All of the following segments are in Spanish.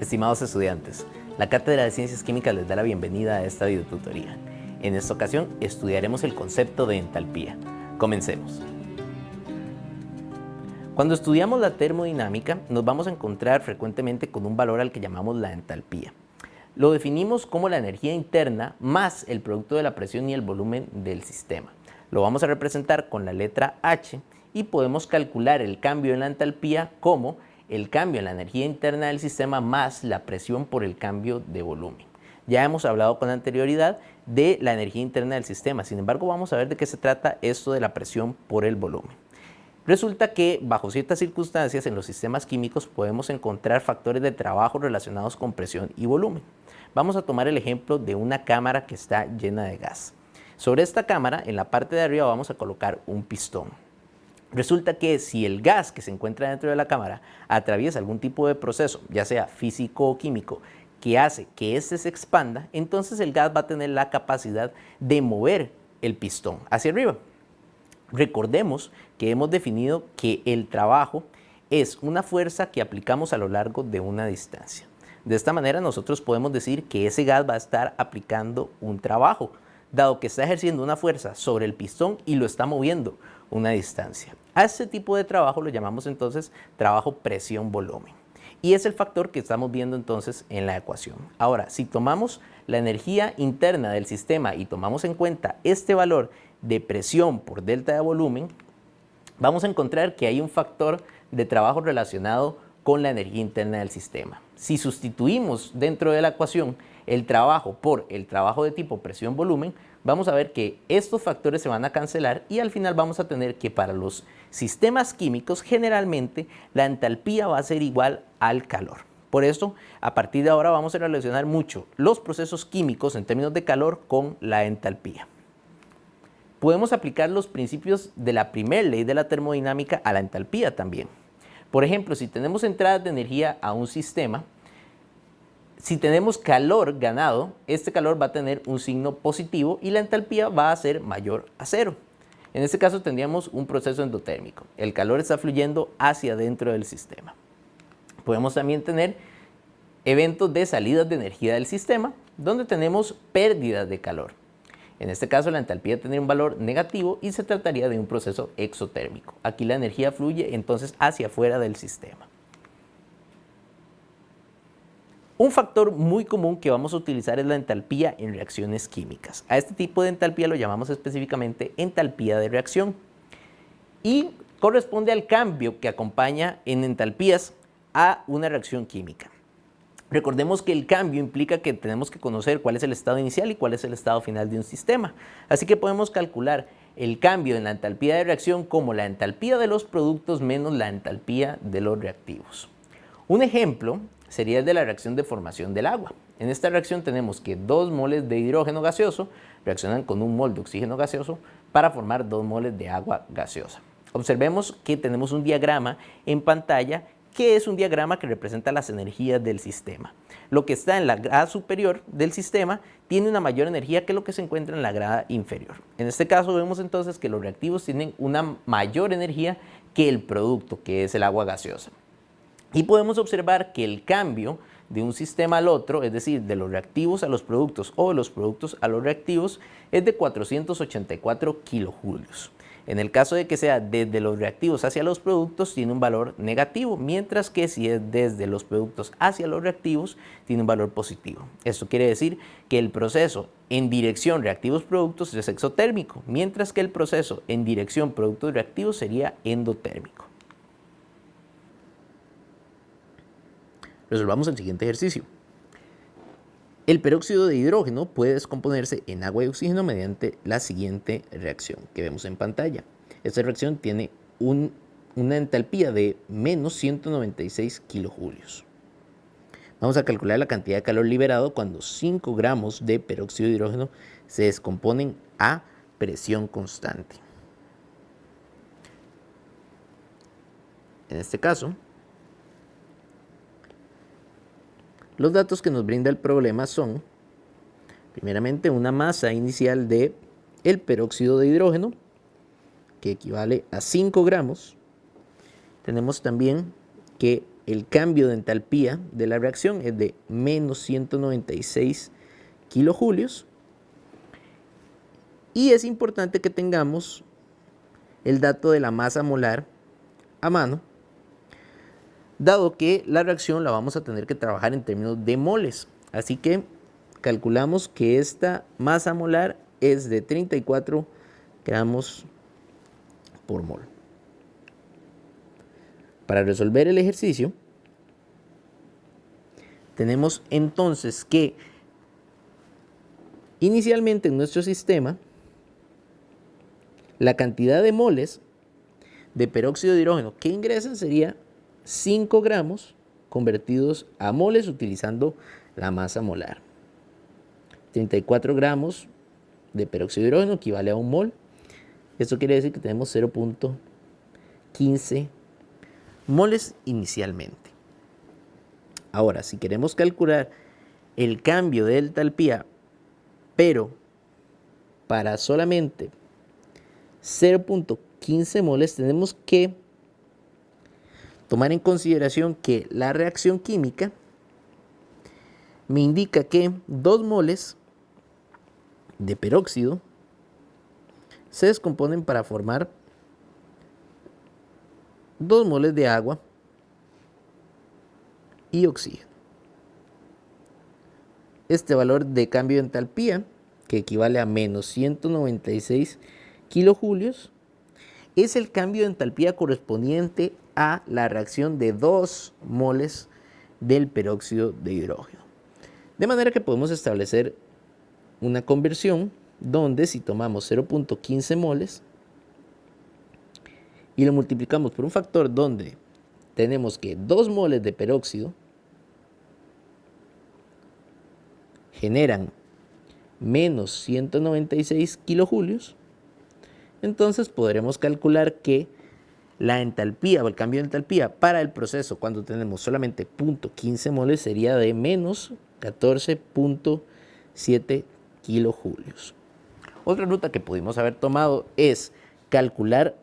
Estimados estudiantes, la Cátedra de Ciencias Químicas les da la bienvenida a esta videotutoría. En esta ocasión estudiaremos el concepto de entalpía. Comencemos. Cuando estudiamos la termodinámica, nos vamos a encontrar frecuentemente con un valor al que llamamos la entalpía. Lo definimos como la energía interna más el producto de la presión y el volumen del sistema. Lo vamos a representar con la letra H y podemos calcular el cambio en la entalpía como el cambio en la energía interna del sistema más la presión por el cambio de volumen. Ya hemos hablado con anterioridad de la energía interna del sistema, sin embargo vamos a ver de qué se trata esto de la presión por el volumen. Resulta que bajo ciertas circunstancias en los sistemas químicos podemos encontrar factores de trabajo relacionados con presión y volumen. Vamos a tomar el ejemplo de una cámara que está llena de gas. Sobre esta cámara, en la parte de arriba vamos a colocar un pistón. Resulta que si el gas que se encuentra dentro de la cámara atraviesa algún tipo de proceso, ya sea físico o químico, que hace que éste se expanda, entonces el gas va a tener la capacidad de mover el pistón hacia arriba. Recordemos que hemos definido que el trabajo es una fuerza que aplicamos a lo largo de una distancia. De esta manera nosotros podemos decir que ese gas va a estar aplicando un trabajo, dado que está ejerciendo una fuerza sobre el pistón y lo está moviendo una distancia. A este tipo de trabajo lo llamamos entonces trabajo presión-volumen. Y es el factor que estamos viendo entonces en la ecuación. Ahora, si tomamos la energía interna del sistema y tomamos en cuenta este valor de presión por delta de volumen, vamos a encontrar que hay un factor de trabajo relacionado con la energía interna del sistema. Si sustituimos dentro de la ecuación el trabajo por el trabajo de tipo presión-volumen, vamos a ver que estos factores se van a cancelar y al final vamos a tener que para los sistemas químicos generalmente la entalpía va a ser igual al calor. Por eso, a partir de ahora vamos a relacionar mucho los procesos químicos en términos de calor con la entalpía. Podemos aplicar los principios de la primera ley de la termodinámica a la entalpía también. Por ejemplo, si tenemos entradas de energía a un sistema, si tenemos calor ganado, este calor va a tener un signo positivo y la entalpía va a ser mayor a cero. En este caso tendríamos un proceso endotérmico. El calor está fluyendo hacia adentro del sistema. Podemos también tener eventos de salidas de energía del sistema, donde tenemos pérdidas de calor. En este caso la entalpía tendría un valor negativo y se trataría de un proceso exotérmico. Aquí la energía fluye entonces hacia afuera del sistema. Un factor muy común que vamos a utilizar es la entalpía en reacciones químicas. A este tipo de entalpía lo llamamos específicamente entalpía de reacción y corresponde al cambio que acompaña en entalpías a una reacción química. Recordemos que el cambio implica que tenemos que conocer cuál es el estado inicial y cuál es el estado final de un sistema. Así que podemos calcular el cambio en la entalpía de reacción como la entalpía de los productos menos la entalpía de los reactivos. Un ejemplo sería el de la reacción de formación del agua. En esta reacción tenemos que 2 moles de hidrógeno gaseoso reaccionan con 1 mol de oxígeno gaseoso para formar 2 moles de agua gaseosa. Observemos que tenemos un diagrama en pantalla que es un diagrama que representa las energías del sistema. Lo que está en la grada superior del sistema tiene una mayor energía que lo que se encuentra en la grada inferior. En este caso vemos entonces que los reactivos tienen una mayor energía que el producto, que es el agua gaseosa. Y podemos observar que el cambio de un sistema al otro, es decir, de los reactivos a los productos o de los productos a los reactivos, es de 484 kilojulios. En el caso de que sea desde los reactivos hacia los productos, tiene un valor negativo, mientras que si es desde los productos hacia los reactivos, tiene un valor positivo. Esto quiere decir que el proceso en dirección reactivos-productos es exotérmico, mientras que el proceso en dirección productos-reactivos sería endotérmico. Resolvamos el siguiente ejercicio. El peróxido de hidrógeno puede descomponerse en agua y oxígeno mediante la siguiente reacción que vemos en pantalla. Esta reacción tiene una entalpía de menos 196 kilojulios. Vamos a calcular la cantidad de calor liberado cuando 5 gramos de peróxido de hidrógeno se descomponen a presión constante. En este caso, los datos que nos brinda el problema son, primeramente, una masa inicial de el peróxido de hidrógeno, que equivale a 5 gramos. Tenemos también que el cambio de entalpía de la reacción es de menos 196 kilojulios. Y es importante que tengamos el dato de la masa molar a mano, dado que la reacción la vamos a tener que trabajar en términos de moles. Así que calculamos que esta masa molar es de 34 gramos por mol. Para resolver el ejercicio, tenemos entonces que inicialmente en nuestro sistema, la cantidad de moles de peróxido de hidrógeno que ingresan sería 5 gramos convertidos a moles utilizando la masa molar. 34 gramos de peróxido de hidrógeno equivale a un mol. Esto quiere decir que tenemos 0.15 moles inicialmente. Ahora, si queremos calcular el cambio de entalpía, pero para solamente 0.15 moles, tenemos que tomar en consideración que la reacción química me indica que 2 moles de peróxido se descomponen para formar 2 moles de agua y oxígeno. Este valor de cambio de entalpía, que equivale a menos 196 kilojulios, es el cambio de entalpía correspondiente a la reacción de 2 moles del peróxido de hidrógeno. De manera que podemos establecer una conversión donde si tomamos 0.15 moles y lo multiplicamos por un factor donde tenemos que 2 moles de peróxido generan menos 196 kilojulios, entonces podremos calcular que la entalpía o el cambio de entalpía para el proceso cuando tenemos solamente 0.15 moles sería de menos 14.7 kilojulios. Otra ruta que pudimos haber tomado es calcular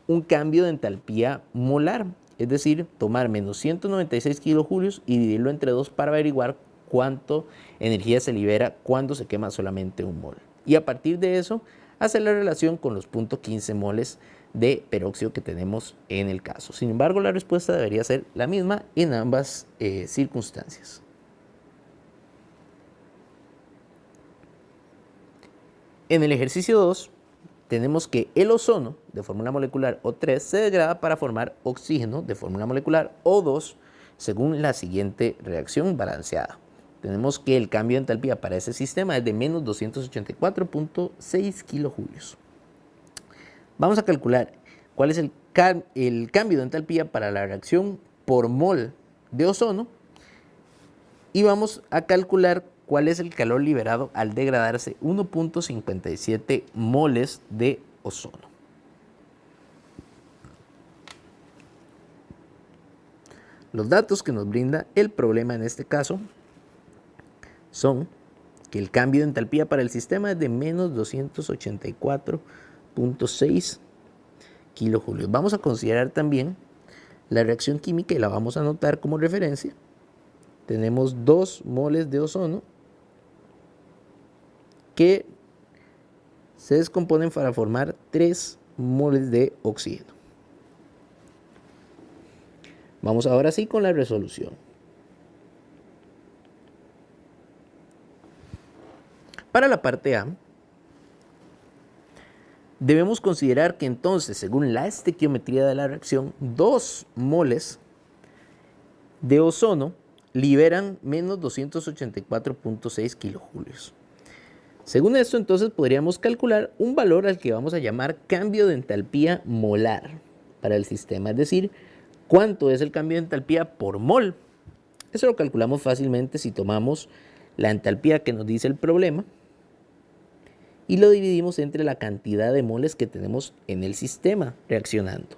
un cambio de entalpía molar, es decir, tomar menos 196 kilojulios y dividirlo entre 2 para averiguar cuánto energía se libera cuando se quema solamente un mol. Y a partir de eso, hacer la relación con los 0.15 moles de peróxido que tenemos en el caso. Sin embargo, la respuesta debería ser la misma en ambas circunstancias. En el ejercicio 2, tenemos que el ozono de fórmula molecular O3 se degrada para formar oxígeno de fórmula molecular O2 según la siguiente reacción balanceada. Tenemos que el cambio de entalpía para ese sistema es de menos 284.6 kilojulios. Vamos a calcular cuál es el cambio de entalpía para la reacción por mol de ozono y vamos a calcular cuál es el calor liberado al degradarse 1.57 moles de ozono. Los datos que nos brinda el problema en este caso son que el cambio de entalpía para el sistema es de menos 284.6 kilojulios. Vamos a considerar también la reacción química y la vamos a anotar como referencia. Tenemos 2 moles de ozono que se descomponen para formar 3 moles de oxígeno. Vamos ahora sí con la resolución. Para la parte A, debemos considerar que entonces, según la estequiometría de la reacción, 2 moles de ozono liberan menos 284.6 kilojulios. Según esto, entonces podríamos calcular un valor al que vamos a llamar cambio de entalpía molar para el sistema, es decir, cuánto es el cambio de entalpía por mol. Eso lo calculamos fácilmente si tomamos la entalpía que nos dice el problema y lo dividimos entre la cantidad de moles que tenemos en el sistema reaccionando.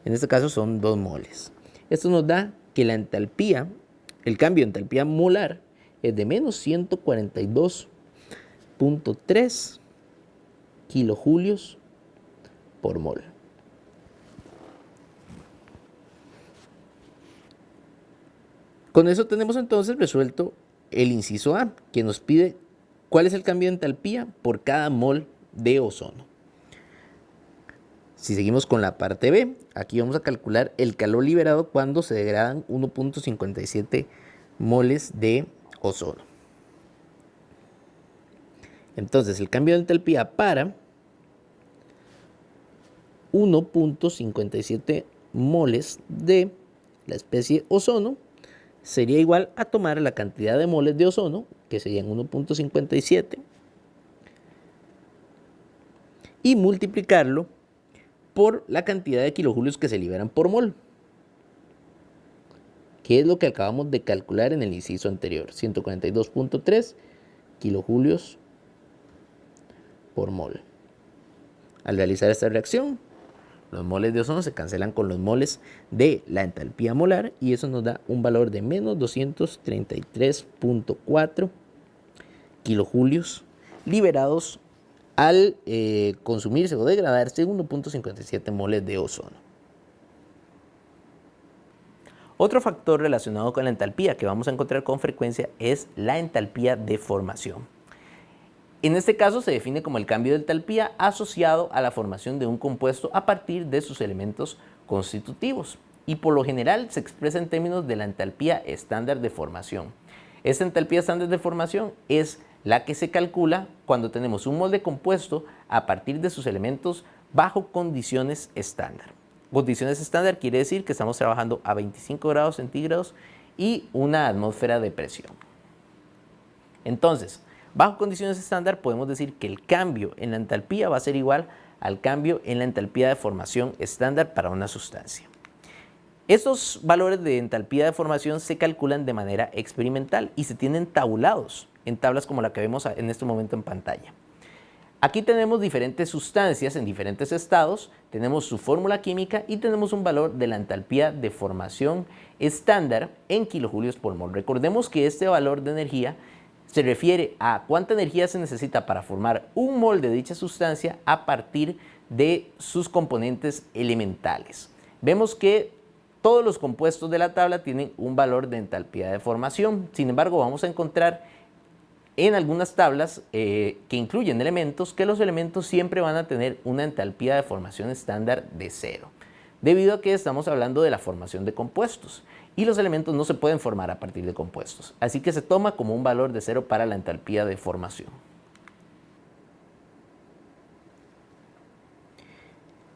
En este caso son 2 moles. Esto nos da que la entalpía, el cambio de entalpía molar es de menos 142.3 kilojulios por mol. Con eso tenemos entonces resuelto el inciso A, que nos pide cuál es el cambio de entalpía por cada mol de ozono. Si seguimos con la parte B, aquí vamos a calcular el calor liberado cuando se degradan 1.57 moles de ozono. Entonces, el cambio de entalpía para 1.57 moles de la especie ozono sería igual a tomar la cantidad de moles de ozono, que serían 1.57, y multiplicarlo por la cantidad de kilojulios que se liberan por mol, que es lo que acabamos de calcular en el inciso anterior, 142.3 kilojulios por mol. Al realizar esta reacción, los moles de ozono se cancelan con los moles de la entalpía molar y eso nos da un valor de menos 233.4 kilojulios liberados al consumirse o degradarse 1.57 moles de ozono. Otro factor relacionado con la entalpía que vamos a encontrar con frecuencia es la entalpía de formación. En este caso se define como el cambio de entalpía asociado a la formación de un compuesto a partir de sus elementos constitutivos y por lo general se expresa en términos de la entalpía estándar de formación. Esta entalpía estándar de formación es la que se calcula cuando tenemos un molde compuesto a partir de sus elementos bajo condiciones estándar. Condiciones estándar quiere decir que estamos trabajando a 25 grados centígrados y una atmósfera de presión. Entonces, bajo condiciones estándar podemos decir que el cambio en la entalpía va a ser igual al cambio en la entalpía de formación estándar para una sustancia. Estos valores de entalpía de formación se calculan de manera experimental y se tienen tabulados en tablas como la que vemos en este momento en pantalla. Aquí tenemos diferentes sustancias en diferentes estados, tenemos su fórmula química y tenemos un valor de la entalpía de formación estándar en kilojulios por mol. Recordemos que este valor de energía se refiere a cuánta energía se necesita para formar un mol de dicha sustancia a partir de sus componentes elementales. Vemos que todos los compuestos de la tabla tienen un valor de entalpía de formación. Sin embargo, vamos a encontrar en algunas tablas que incluyen elementos que los elementos siempre van a tener una entalpía de formación estándar de 0, debido a que estamos hablando de la formación de compuestos y los elementos no se pueden formar a partir de compuestos, así que se toma como un valor de 0 para la entalpía de formación.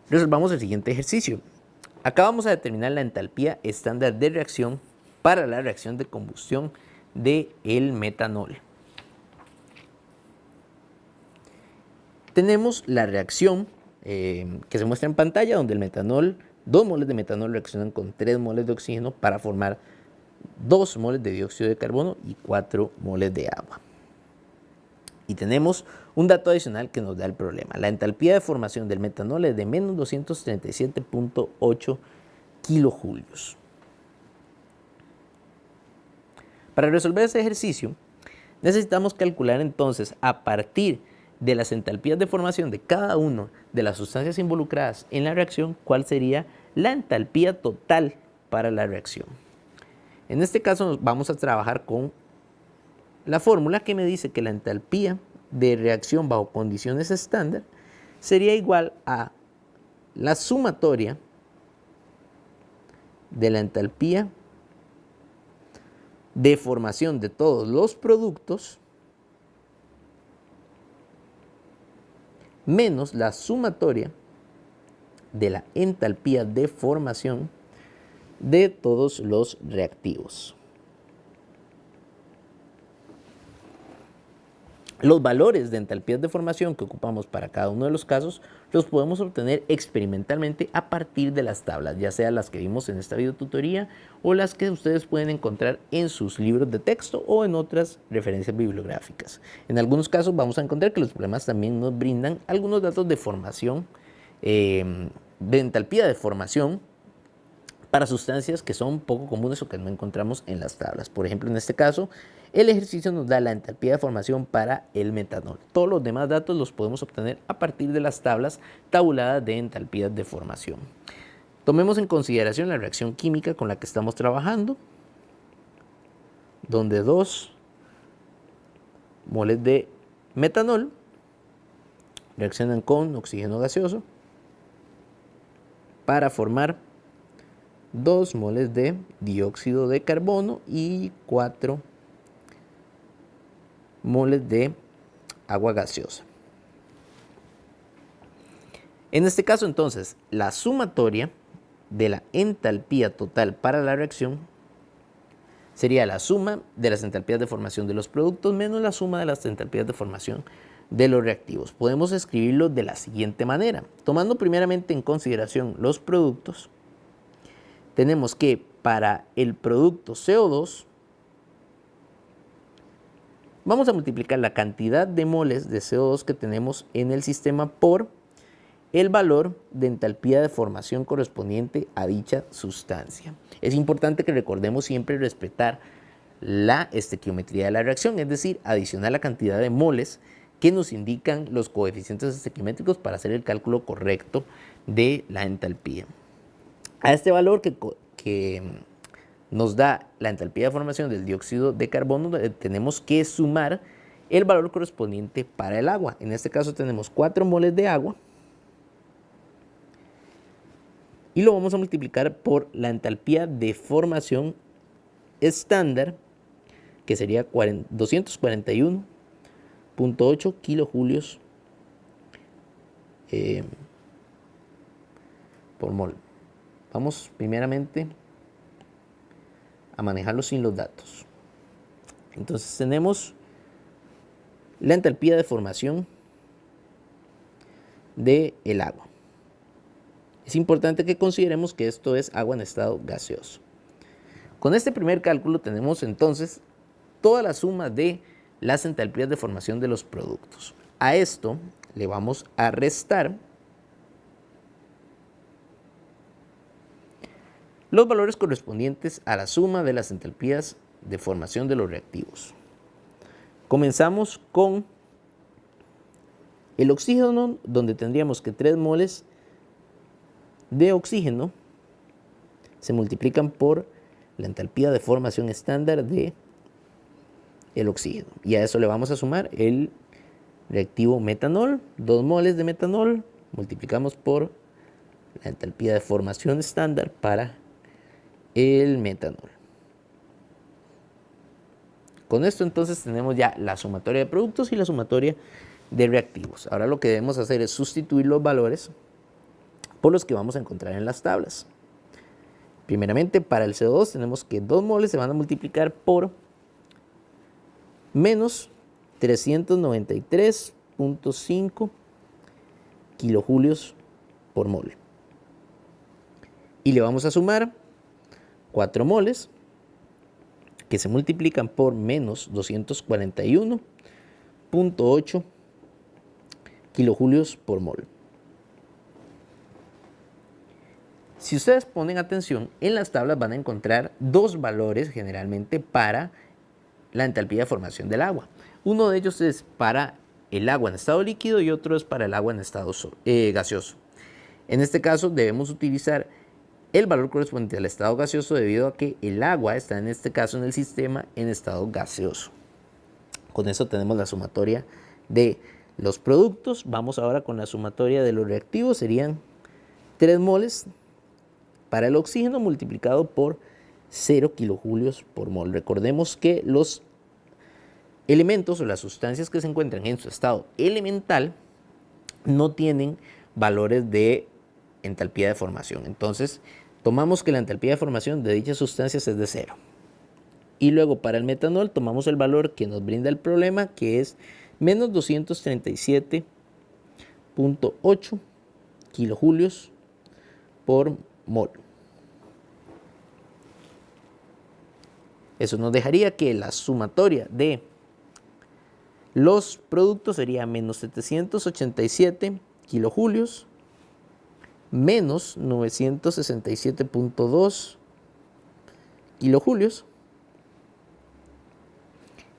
Resolvamos el siguiente ejercicio. Acá vamos a determinar la entalpía estándar de reacción para la reacción de combustión del metanol. Tenemos la reacción que se muestra en pantalla donde el metanol, 2 moles de metanol reaccionan con 3 moles de oxígeno para formar 2 moles de dióxido de carbono y 4 moles de agua. Y tenemos un dato adicional que nos da el problema. La entalpía de formación del metanol es de menos 237.8 kilojulios. Para resolver ese ejercicio, necesitamos calcular entonces a partir de las entalpías de formación de cada una de las sustancias involucradas en la reacción, cuál sería la entalpía total para la reacción. En este caso vamos a trabajar con la fórmula que me dice que la entalpía de reacción bajo condiciones estándar sería igual a la sumatoria de la entalpía de formación de todos los productos menos la sumatoria de la entalpía de formación de todos los reactivos. Los valores de entalpías de formación que ocupamos para cada uno de los casos los podemos obtener experimentalmente a partir de las tablas, ya sea las que vimos en esta videotutoría o las que ustedes pueden encontrar en sus libros de texto o en otras referencias bibliográficas. En algunos casos vamos a encontrar que los problemas también nos brindan algunos datos de formación, de entalpía de formación para sustancias que son poco comunes o que no encontramos en las tablas. Por ejemplo, en este caso, el ejercicio nos da la entalpía de formación para el metanol. Todos los demás datos los podemos obtener a partir de las tablas tabuladas de entalpías de formación. Tomemos en consideración la reacción química con la que estamos trabajando. donde 2 moles de metanol reaccionan con oxígeno gaseoso para formar 2 moles de dióxido de carbono y 4 moles de agua gaseosa. En este caso, entonces, la sumatoria de la entalpía total para la reacción sería la suma de las entalpías de formación de los productos menos la suma de las entalpías de formación de los reactivos. Podemos escribirlo de la siguiente manera. Tomando primeramente en consideración los productos, tenemos que para el producto CO2 vamos a multiplicar la cantidad de moles de CO2 que tenemos en el sistema por el valor de entalpía de formación correspondiente a dicha sustancia. Es importante que recordemos siempre respetar la estequiometría de la reacción, es decir, adicionar la cantidad de moles que nos indican los coeficientes estequiométricos para hacer el cálculo correcto de la entalpía. A este valor que nos da la entalpía de formación del dióxido de carbono, tenemos que sumar el valor correspondiente para el agua. En este caso tenemos 4 moles de agua y lo vamos a multiplicar por la entalpía de formación estándar, que sería 241.8 kilojulios por mol. Vamos primeramente a manejarlo sin los datos. Entonces tenemos la entalpía de formación del agua. Es importante que consideremos que esto es agua en estado gaseoso. Con este primer cálculo tenemos entonces toda la suma de las entalpías de formación de los productos. A esto le vamos a restar los valores correspondientes a la suma de las entalpías de formación de los reactivos. Comenzamos con el oxígeno, donde tendríamos que 3 moles de oxígeno se multiplican por la entalpía de formación estándar de el oxígeno. Y a eso le vamos a sumar el reactivo metanol, 2 moles de metanol, multiplicamos por la entalpía de formación estándar para el metanol. Con esto entonces tenemos ya la sumatoria de productos y la sumatoria de reactivos. Ahora lo que debemos hacer es sustituir los valores por los que vamos a encontrar en las tablas. Primeramente, para el CO2 tenemos que 2 moles se van a multiplicar por menos 393.5 kilojulios por mol. Y le vamos a sumar 4 moles que se multiplican por menos 241.8 kilojulios por mol. Si ustedes ponen atención, en las tablas van a encontrar 2 valores generalmente para la entalpía de formación del agua. Uno de ellos es para el agua en estado líquido y otro es para el agua en estado gaseoso. En este caso debemos utilizar el valor correspondiente al estado gaseoso debido a que el agua está en este caso en el sistema en estado gaseoso. Con eso tenemos la sumatoria de los productos. Vamos ahora con la sumatoria de los reactivos. Serían 3 moles para el oxígeno multiplicado por 0 kilojulios por mol. Recordemos que los elementos o las sustancias que se encuentran en su estado elemental no tienen valores de entalpía de formación. Entonces, tomamos que la entalpía de formación de dichas sustancias es de 0. Y luego para el metanol tomamos el valor que nos brinda el problema, que es menos 237.8 kilojulios por mol. Eso nos dejaría que la sumatoria de los productos sería menos 787 kilojulios menos 967.2 kilojulios,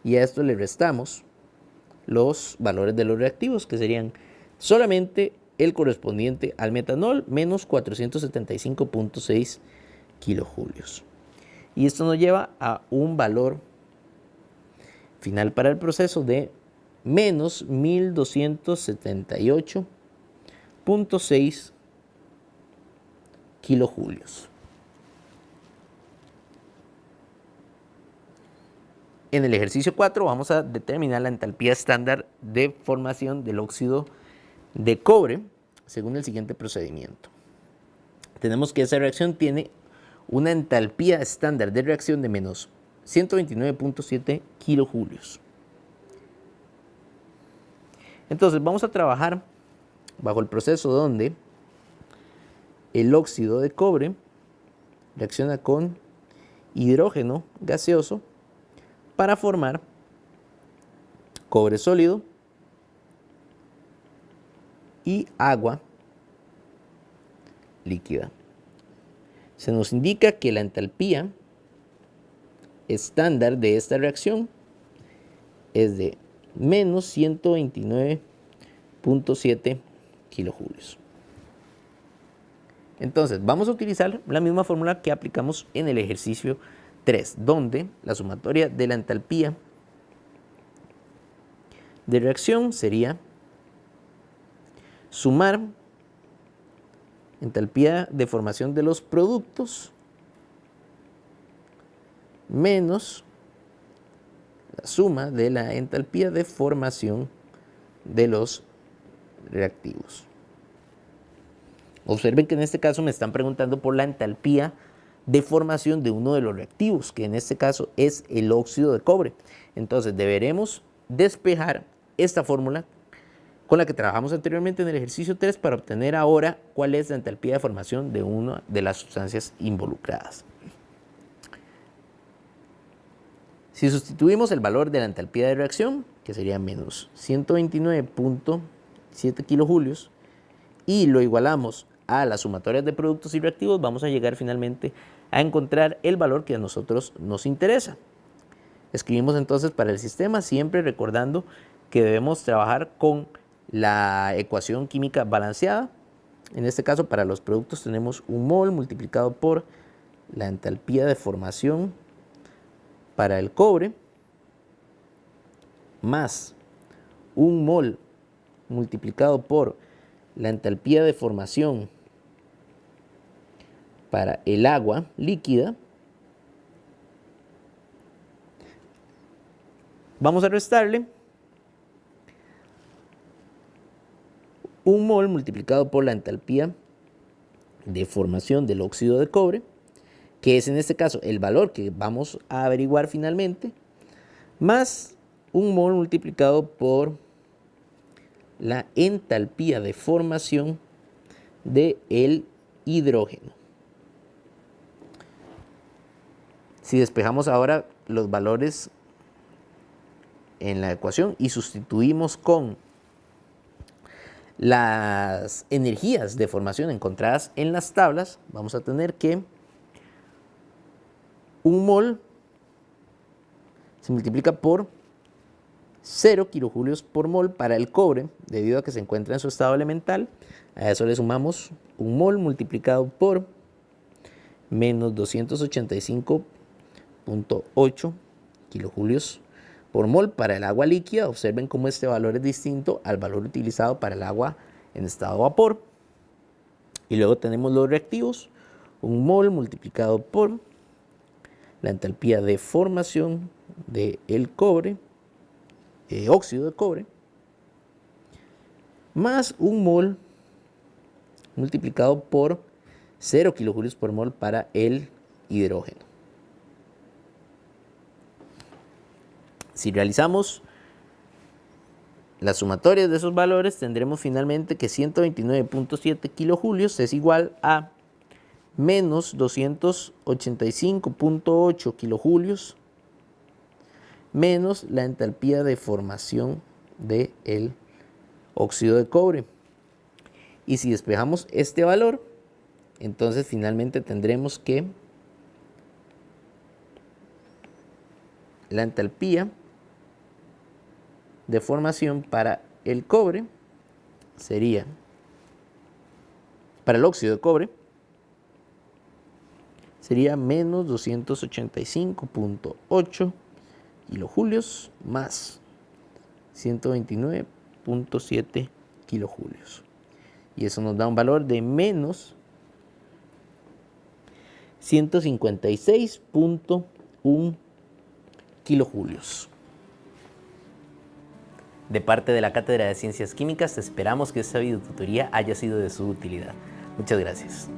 y a esto le restamos los valores de los reactivos, que serían solamente el correspondiente al metanol, menos 475.6 kilojulios. Y esto nos lleva a un valor final para el proceso de menos 1278.6 kilojulios. En el ejercicio 4 vamos a determinar la entalpía estándar de formación del óxido de cobre según el siguiente procedimiento. Tenemos que esa reacción tiene una entalpía estándar de reacción de menos 129.7 kilojulios. Entonces vamos a trabajar bajo el proceso donde el óxido de cobre reacciona con hidrógeno gaseoso para formar cobre sólido y agua líquida. Se nos indica que la entalpía estándar de esta reacción es de menos 129.7 kilojulios. Entonces, vamos a utilizar la misma fórmula que aplicamos en el ejercicio 3, donde la sumatoria de la entalpía de reacción sería sumar entalpía de formación de los productos menos la suma de la entalpía de formación de los reactivos. Observen que en este caso me están preguntando por la entalpía de formación de uno de los reactivos, que en este caso es el óxido de cobre. Entonces deberemos despejar esta fórmula con la que trabajamos anteriormente en el ejercicio 3 para obtener ahora cuál es la entalpía de formación de una de las sustancias involucradas. Si sustituimos el valor de la entalpía de reacción, que sería menos 129.7 kilojulios, y lo igualamos a las sumatorias de productos y reactivos, vamos a llegar finalmente a encontrar el valor que a nosotros nos interesa. Escribimos entonces para el sistema, siempre recordando que debemos trabajar con la ecuación química balanceada. En este caso, para los productos tenemos un mol multiplicado por la entalpía de formación para el cobre, más un mol multiplicado por la entalpía de formación para el agua líquida. Vamos a restarle un mol multiplicado por la entalpía de formación del óxido de cobre, que es en este caso el valor que vamos a averiguar finalmente, más un mol multiplicado por la entalpía de formación del hidrógeno. Si despejamos ahora los valores en la ecuación y sustituimos con las energías de formación encontradas en las tablas, vamos a tener que un mol se multiplica por 0 kilojulios por mol para el cobre, debido a que se encuentra en su estado elemental. A eso le sumamos un mol multiplicado por menos 285.8 kilojulios por mol para el agua líquida. Observen cómo este valor es distinto al valor utilizado para el agua en estado de vapor. Y luego tenemos los reactivos, un mol multiplicado por la entalpía de formación del cobre, óxido de cobre, más un mol multiplicado por 0 kilojulios por mol para el hidrógeno. Si realizamos las sumatorias de esos valores, tendremos finalmente que 129.7 kilojulios es igual a menos 285.8 kilojulios menos la entalpía de formación del óxido de cobre. Y si despejamos este valor, entonces finalmente tendremos que la entalpía de formación para el cobre sería, para el óxido de cobre, sería menos 285.8 kilojulios más 129.7 kilojulios. Y eso nos da un valor de menos 156.1 kilojulios. De parte de la Cátedra de Ciencias Químicas, esperamos que esta videotutoría haya sido de su utilidad. Muchas gracias.